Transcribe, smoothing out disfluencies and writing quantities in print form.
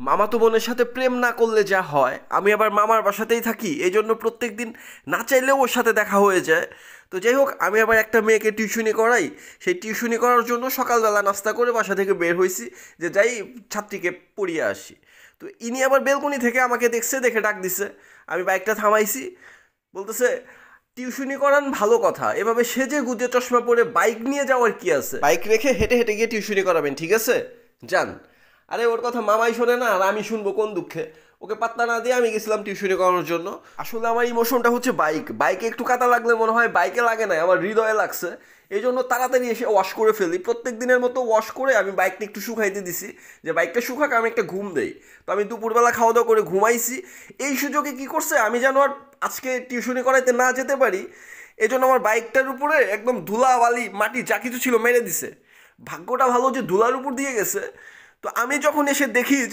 মামাতো বোনের সাথে প্রেম না করলে যা হয়, আমি আবার মামার বাসাতেই থাকি, এই জন্য প্রত্যেক দিন না চাইলেও ওর সাথে দেখা হয়ে যায়। তো যাই হোক, আমি আবার একটা মেয়েকে টিউশনি করাই। সেই টিউশনি করার জন্য সকালবেলা নাস্তা করে বাসা থেকে বের হয়েছি, যে যাই ছাত্রীকে পড়িয়ে আসি। তো ইনি আবার বেলকনি থেকে আমাকে দেখছে, দেখে ডাক দিছে। আমি বাইকটা থামাইছি, বলতেছে, টিউশনি করান ভালো কথা, এভাবে সেজে গুজে চশমা পরে বাইক নিয়ে যাওয়ার কি আছে? বাইক রেখে হেঁটে হেঁটে গিয়ে টিউশনি করাবেন, ঠিক আছে? যান। আরে ওর কথা মামাই শোনে না, আর আমি শুনবো কোন দুঃখে? ওকে পাত্তা না দিয়ে আমি গেছিলাম টিউশনি করানোর জন্য। আসলে আমার ইমোশনটা হচ্ছে বাইক। বাইকে একটু কাদা লাগলে মনে হয় বাইকে লাগে না, আমার হৃদয়ে লাগছে। এই জন্য তাড়াতাড়ি এসে ওয়াশ করে ফেলি। প্রত্যেক দিনের মতো ওয়াশ করে আমি বাইকটা একটু শুকাইতে দিছি, যে বাইকটা শুকাক, আমি একটা ঘুম দেই। তো আমি দুপুরবেলা খাওয়া দাওয়া করে ঘুমাইছি। এই সুযোগে কি করছে, আমি যেন আর আজকে টিউশনি করাইতে না যেতে পারি, এই জন্য আমার বাইকটার উপরে একদম ধুলা বালি মাটি যা কিছু ছিল মেরে দিছে। ভাগ্যটা ভালো যে ধুলার উপর দিয়ে গেছে। তো আমি যখন এসে দেখি যে